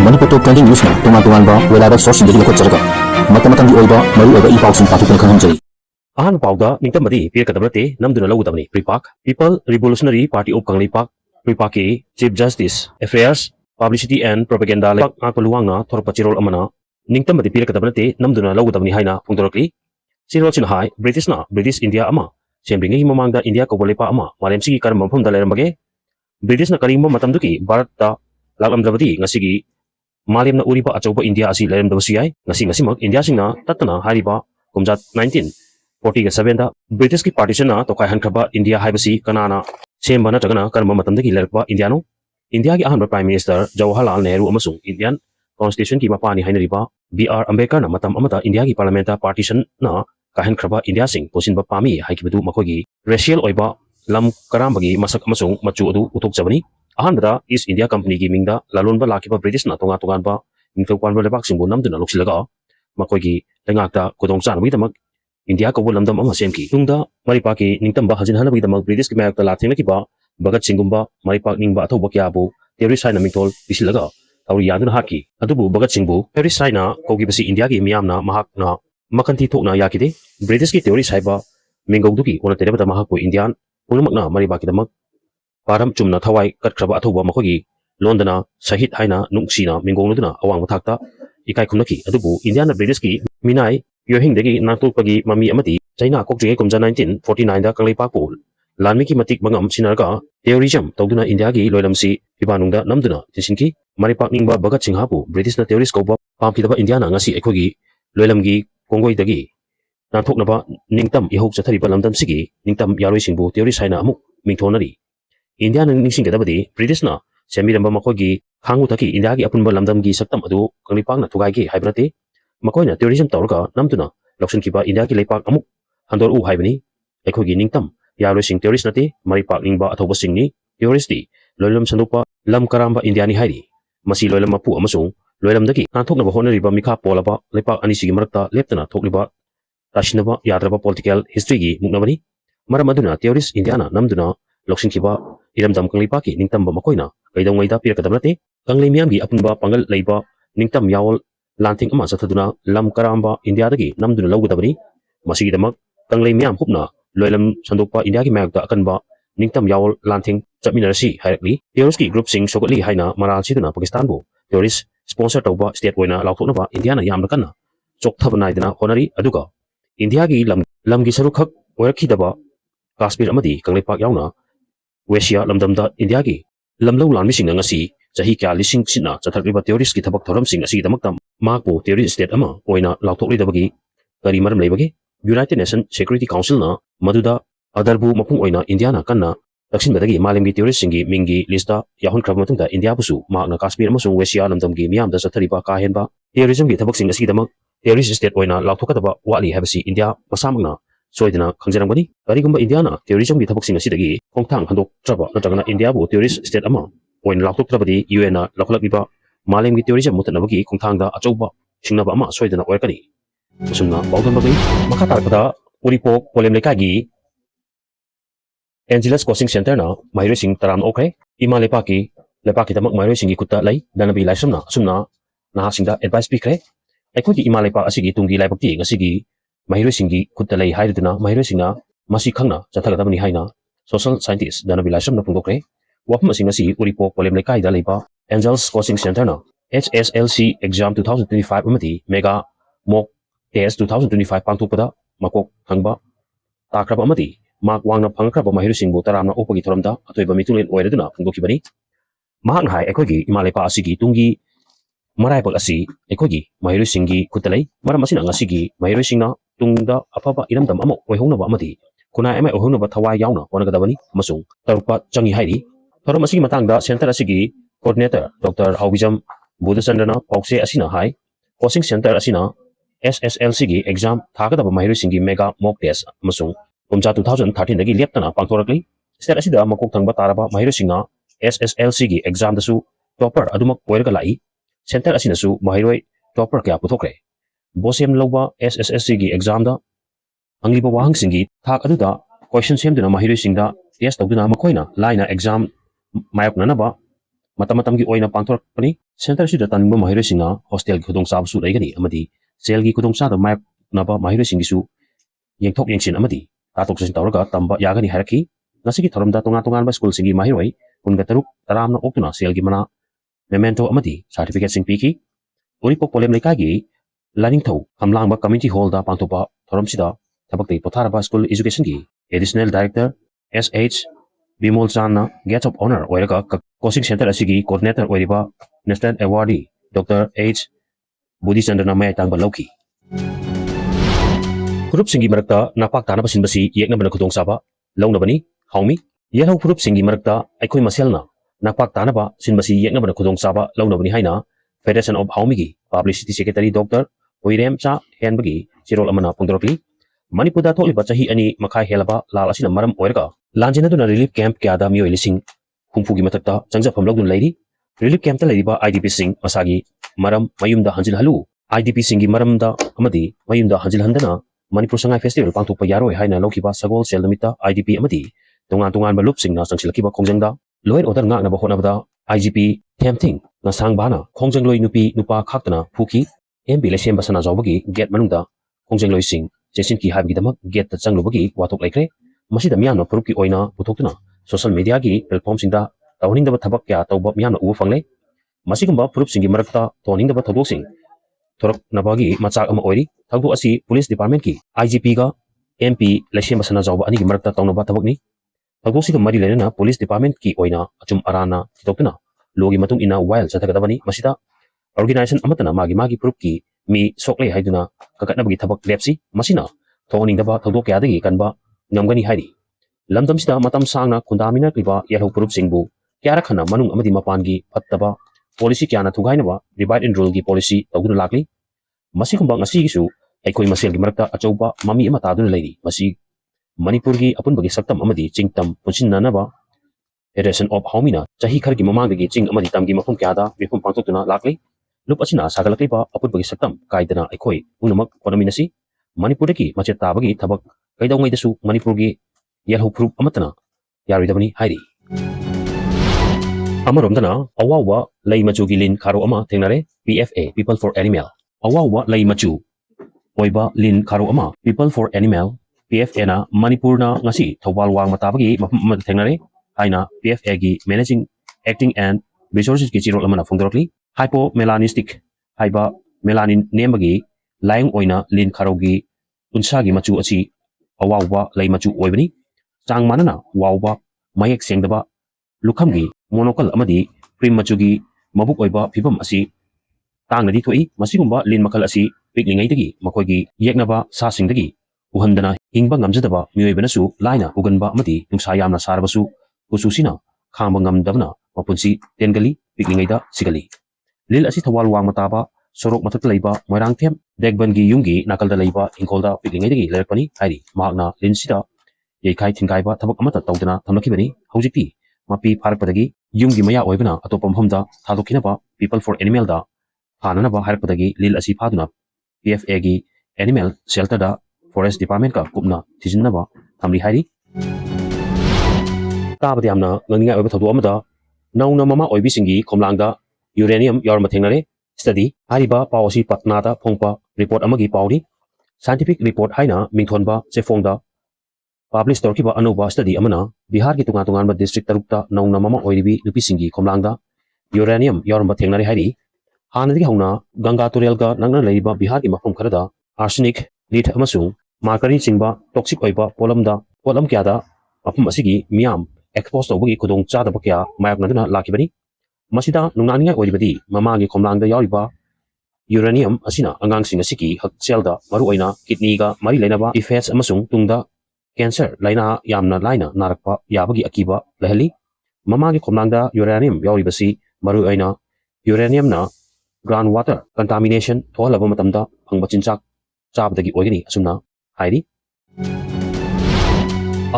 Manipur Top 20 News na tungan-tungan ba wala ba source hindi ko tsarga. Mata-matang di oiba maru oiba ipaw sing patukan khangam jari. Ahan pauda ningtam madi pir kadamrate namduna lawutamni Pripak People Revolutionary Party of Kanglipak Pripaki Chief Justice Affairs Publicity and Propaganda Lepak Akpaluwang na Thorpa Chirol Amana ningtam madi pir kadamrate namduna lawutamni haina pungdorokli Chirol Chinahai British India ama sembringi mamangda India Kobalepa ama malem sigi karam mafumda lerambage British na karimba matamduki Bharat ta laklamdrabadi ngasigi Malim na uriba achauba India asi lerem dawsiyai ngasi-ngasimak India singna tatana hariba kumjat 1947 da British ki partition na tokai hankraba India haibasi kanana semba na tagana karma matamdagi lerpa Indiano India ki ahanba Prime Minister Jawaharlal Nehru amasung Indian Constitution ki mapani hainariba BR Ambedkar na matam amata India ki parliamenta partition na kahankraba India sing posinba pami haikibadu makogi racial oiba lam karambagi masak amasung machu adu utok jabani Ahanbada East India Company ki mingda lalonba lakiba British na tunga-tungan ba ningtaupanba lebak singbu namduna luksilaga makoigi lengakta kudong chanabagi damak India ko lamdam ama semki tungda maripaki ningtamba hajin hanabagi damak British ki mayakta lathengna kiba bagat singumba maripak ningba athoba kyabu terrorist saina mingtol bisilaga tauri yaduna haki adubu bagat singbu terrorist saina kogibasi India ki miyamna mahakna makanti thokna yakide British ki terrorist saiba mingogduki ona terebada mahakpo Indian pulmakna maripaki damak Param chumna thawai katkraba athoba makogi Londona sahit haina nungsina mingongluduna awang mathakta ikai khumnaki adubu Indiana British ki minai yohingdagi natupagi mami amati China kokjinge kumja 1949 da kanglaipaku lanmi ki matik mangam sinarga terrorism tawduna India gi loilamsi ibanungda namduna tisinki maripak ningba bagat singhapu British na terrorist koba pamphidaba Indiana ngasi ekhogi loilamgi kongoidagi nathoknaba ningtam ihok chathariba lamdam sigi ningtam yaroi singbu terrorist haina amuk mingthonari India nang ningsing kadabadi British na semiramba makogi khangu taki India gi apunba lamdam gi saktam adu kanglipang na thugai gi haibrate makoina terrorism tawrga namtuna loksun kiba India gi leipak amuk handor u haibani ekhogi ningtam yaroi sing terrorist nate maripak ningba athoba singni terrorist di loilam sandupa lam karamba India ni hairi masi loilam mapu amasung loilam dagi anthoknaba honariba mikha polaba leipak anisigi marakta leptana thokliba tashinaba yadraba political history gi muknabani maram aduna terrorist Indiana namduna loksin kiba iramdam kanglipaki ningtamba makoina kaidongwaida pirakadamnate kanglimiamgi apunba pangal leiba ningtam yawol lanting ama sathaduna lam karamba India dagi namduna lawgadabani masigi damak kanglimiam hupna loilam sandokpa India gi mayakta akanba ningtam yawol lanting chapminarasi hairakli terrorist ki group sing sokatli haina maral siduna Pakistan bu terrorist sponsor tawba state oina laukthoknaba India na yamna kanna chokthaba honari aduga India gi lamgi sarukhak oirakhidaba Kashmir amadi kangleipak yauna Wesia lamdamda India gi lamlau lanmi sing ngasi jahi kya lising sina chathakriba terrorist ki thabak thoram sing asi damaktam makbo terrorist state ama oina lauthoklidabagi kari maram leibage United Nations Security Council na maduda adarbu mapung oina India na kanna daksinbadagi malemgi terrorist singi mingi lista yahon krab matungda India busu makna Kashmir amasung Wesia lamdamgi miyamda chathariba kahenba terrorism gi thabak sing asi damak terrorist state oina lauthokadaba wali habasi India masamagna soidina khangjarangani karigumba Indiana terrorism gi thabak sing asidagi khongthang handok traba natagana India bu terrorist state ama oin laktok trabadi UN na lakhalakiba malemgi terrorism mutanabagi khongthangda achauba singnaba ama soidina oirkani sumna bawdonbagi makhatarpada uripok polem lekagi Angeles Coaching Center na mahiro sing taram okre ima lepaki tamak mahiro singi kutta lai Danabir laisumna sumna nahasingda advice pikre aikhogi ima lepa asigi tungi laibakti ngasigi mahiro singi kuttalai haiduna mahiro singna masi khangna chathagadabani haina social scientist Danabir laisumna pungdokre wafam asing asi uripok polem lekai da leiba Angels Coaching Center na HSLC exam 2025 amati mega mock test 2025 pangthokpada makok hangba takraba amati mak wangna phangkraba mahiro singbu taramna opagi thoramda atoiba mitunglen oiraduna pungdokibani mahakna hai ekhogi imalepa asigi tungi maraipak asi ekhogi mahiro singi kuttalai maram asina ngasigi mahiro singna tungda afaba iramdam ama oihongnaba amati kunai ama oihongnaba thawai yauna honagadabani amasung tarukpa changi hairi thoram asigi matangda center asigi coordinator Dr. Haubijam Budachandana Paukse asina hai coaching center asina SSLC gi exam thagadaba mahiro singi mega mock test amasung kumcha 2013 dagi leptana pangthorakli state asida makok thangba taraba mahiro singna SSLC gi exam dasu topper adumak oiraga lai center asinasu mahiroi topper kya puthokre bosem loba SSSC gi exam da angliba wahang singi thak aduda question sem duna mahiroi singda test tawduna makoina laina exam mayok nanaba ꯃꯇꯝ ꯃꯇꯝꯒꯤ ꯑꯣꯏꯅ ꯄꯥꯡꯊꯣꯔꯛꯄꯅꯤ ꯁꯦꯟꯇꯔꯁꯤꯗ ꯇꯝꯅꯤꯡꯕ ꯃꯍꯩꯔꯣꯏꯁꯤꯡꯅ ꯍꯣꯁꯇꯦꯜꯒꯤ ꯈꯨꯗꯣꯡꯆꯥꯕꯁꯨ ꯂꯩꯒꯅꯤ ꯑꯃꯗꯤ ꯁꯦꯜꯒꯤ ꯈꯨꯗꯣꯡꯆꯥꯗꯕ ꯃꯥꯌꯣꯛꯅꯕ ꯃꯍꯩꯔꯣꯏꯁꯤꯡꯒꯤꯁꯨ ꯌꯦꯡꯊꯣꯛ ꯌꯦꯡꯁꯤꯟ ꯑꯃꯗꯤ ꯇꯥꯊꯣꯛ ꯇꯥꯁꯤꯟ ꯇꯧꯔꯒ ꯇꯝꯕ ꯌꯥꯒꯅꯤ ꯍꯥꯏꯔꯛꯈꯤ ꯉꯁꯤꯒꯤ ꯊꯧꯔꯝꯗ ꯇꯣꯉꯥꯟ-ꯇꯣꯉꯥꯟꯕ ꯁ꯭ꯀꯨꯜꯁꯤꯡꯒꯤ ꯃꯍꯩꯔꯣꯏ 16 ꯇꯔꯥꯝꯅ ꯑꯣꯛꯇꯨꯅ ꯁꯦꯜꯒꯤ ꯃꯅꯥ ꯃꯦꯃꯦꯟꯇꯣ ꯑꯃꯗꯤ ꯁꯥꯔꯇꯤꯐꯤꯀꯦꯠꯁꯤꯡ ꯄꯤꯈꯤ उरीपोक पोलेम लेकागी लानिंगथौ खमलांगबा कम्युनिटी हॉलदा पांथोपा थोरमसिदा थबक्तै पोथारबा स्कूल एजुकेशन की एडिशनल डायरेक्टर एस.एच. बिमोल चांना गेस्ट ऑफ ऑनर ओइरगा कोचिंग सेंटर असिगी कोऑर्डिनेटर ओइरिबा नेशनल अवार्डी डॉक्टर एच. बुद्धीचंद्रना मय तांगबा लौकी फुरुप सिंगी मरक्ता नापाक तानबा सिनबसी येकनबना खुदोंसाबा लौनबनी हाउमी येहौ फुरुप सिंगी मरक्ता अखोय मसेलना नापाक तानबा सिनबसी येकनबना खुदोंसाबा लौनबनी हाइना फेडरेशन ऑफ हाउमी की पब्लिसिटी सेक्रेटरी डॉक्टर ओइरेम चा हेनबगी चिरोल अमना पुंदरकली मणिपुरदा थोलिबा चाही अनि मखाय हेलबा लाल असिना मरम ओइरगा लांजेनदुना रिलीफ कैंप क्यादा मियोय लिसिंग हुंफुगी मतकता चंगजफम लौदुन लैरी रिलीफ कैंप ता लैरिबा आईडीपी सिंग मसागी मरम मयुमदा हंजिल हलु आईडीपी सिंगी मरमदा अमदी मयुमदा हंजिल हंदना मणिपुर संगाई फेस्टिवल पांथोकपा यारोय हाइना लौखिबा सगोल सेल नमिता आईडीपी अमदी तोंगान लुप सिंगना चंगसिलखिबा खोंजंगदा lower order ngaknaba hotnabada IGP Themting Nasangbana Khongjangloy nupi nupa khaktana phuki MB Lesem basana jawbagi gate manungda Khongjangloy sing Jesin ki habgi damak gate ta changlubagi watok laikre masida miyamna puruki oina putoktuna social media gi platform singda tawningdaba thabak kya tawba miyamna uwa fangle masigumba purup singi marakta tawningdaba thodok sing thorak nabagi machak ama oiri thagdu asi police department ki IGP ga MP Lesem basana jawba ani gi marakta tawnaba thabakni thagdosiga mari lenana police department ki oina achum arana thitokuna logi matung ina wild chathagadabani masida organization amatana magi purup ki mi sokle haiduna kakatnabagi thabak lepsi masina thoningdaba thagdok yadagi kanba ngamgani hairi lamdamsida matam sangna khundamina kliba yelho purup singbu kyara khana manung amadi mapangi phattaba policy kyana thugainaba divide and rule gi policy tawduna lakli masigumba ngasi gisu aikoi masel gi marakta achauba mami ama taduna leiri masi Manipur gi apunbagi saktam amadi chingtam punsinnanaba Federation of Haumina chahi khargi mamangdagi ching amadi tamgi mafum kyada mifum pangtokuna lakli lup asina sagalakliba apunbagi saktam kaidana aikoi unamak konaminasi Manipurdagi machet tabagi thabak kaidawngaidasu Manipurgi yelho proof amatana yaridabani hairi amaromdana awawa lei machu gi lin kharo ama thengnare PFA People for Animal awawa lei machu oiba lin kharo ama People for Animal PFA na Manipurna ngasi thawal wang matabagi mafum ama thengnare haina PFA gi managing acting and resources ki chirol amana phongdorokli hypomelanistic haiba melanin nembagi laing oina lin kharogi unsa gi machu achi awawba lei machu oibani chang manana wawba mayek sengdaba lukham gi monocle amadi cream machu gi mabuk oiba phibam asi tangnadi thoi masigumba lin makal asi piklingai dagi makoi gi yeknaba sa singdagi uhandana hingba ngamjadaba mioibanasu laina uganba amadi nungsa yamna sarabasu kususina khamba ngamdabna mapunsi tengali piklingaida sigali lil asi thawal wang mataba sorok mathakta leiba moirangthem dekbangi yungi nakalda leiba ingkolda piklingaidagi lerakpani hairi magna linsida yeikai thingaiba thabak amata tawdana thamlakibani hojikti mapi pharakpadagi yungi maya oibana atopam hamda thadokinaba People for Animal da hananaba harakpadagi lil asi phaduna PFA gi animal shelter da forest department ka kupna thijinnaba thamli hairi tabadi amna ngninga oiba thodu amada nauna mama oibi singi khomlangda uranium yaore thengnare study hariba pawasi patna da phongpa report amagi pawri scientific report haina mingthonba chefongda publish torkiba anuba study amana bihar ki tunga district tarukta nauna mama oiribi nupi singi khomlangda uranium yaore thengnare hairi hanadigi hauna ganga turelga nangna leiba bihar ki mafum kharada arsenic lead amasung markari chingba toxic oiba polam kyada mafum asigi miam expose tawbagi khudong chadaba kya mayaknaduna lakibani masida nungnania oiribadi mamagi khomlangda yauriba uranium asina angangsing asiki hakchelda maru oina kidney ga mari leinaba effects amasung tungda cancer laina yamna laina narakpa yabagi akiba lehali mamagi khomlangda uranium yauribasi maru oina uranium na groundwater contamination tholaba matamda phangba chinchak chabdagi oigani asumna hairi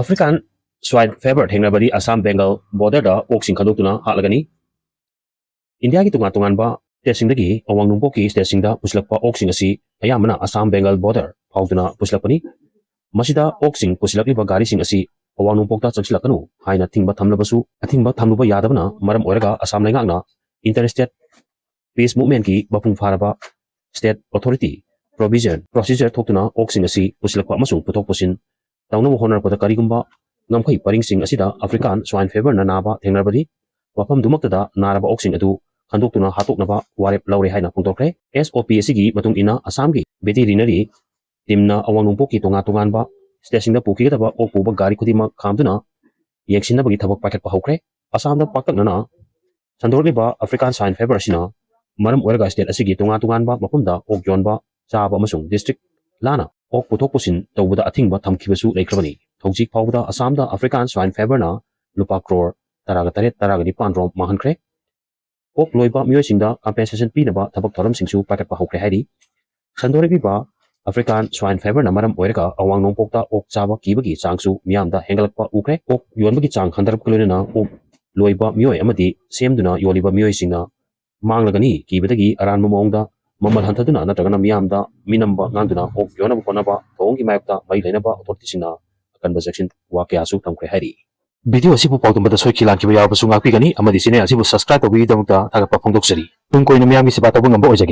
African swine fever thengnabadi Assam Bengal border da oksing khadokuna halagani India ki tungan ba testing dagi awang numpo ki testing da puslakpa oksing asi ayamana Assam Bengal border phawduna puslakpani masida oksing puslakli ba gari sing asi awang nungpokta changsilakanu haina thingba thamlabasu athingba thamluba yadabana maram oiraga Assam laingakna interstate peace movement ki bapung pharaba state authority provision procedure thoktuna oksing asi pusilakpa amasung puthok pusin taunam honar pada karigumba ngamkhai paringsing asida African swine fever na naba thengnarbadi wafam dumaktada naraba oksing adu khandoktuna hatoknaba warep laure haina pungtokre SOP asigi matung ina Assam gi veterinary timna awang nungpok ki tonga tonganba station pukigaba okpuba gari khudima khamduna yeksinabagi thabak paketpa hokre Assam da paktaknana sandorliba African swine fever asina maram oiraga state asigi tonga tonganba mapumda ok yonba chaba amasung district lana ok puthok pusin tawbada athingba thamkibasu leikrabani hojik phawda Assam da African swine fever na lupa crore taraga taret taraga ni panrom mahankre ok loiba myoisingda compensation pinaba thabak thoram singsu paketpa hokre hairi sandoriba African swine fever na maram oiraga awang nongpokta ok chaba kibagi changsu miyamda hengalakpa ukre ok yonbagi chang handarap kulena ok loiba myoy amadi semduna yoliba myoisingna manglagani kibadagi aran momongda mamal hantaduna natragana miyamda minamba nganduna ok yonaba konaba thongi mayakta mai leinaba authority singna akanba section wakyasu tamkre hari video asibu pawtumbada soiki lankiba yawabasu ngakpigani amadi channel asibu subscribe tawbigidamukta thagappa phongdoksari tung koina miyamgi siba tawba ngamba oijage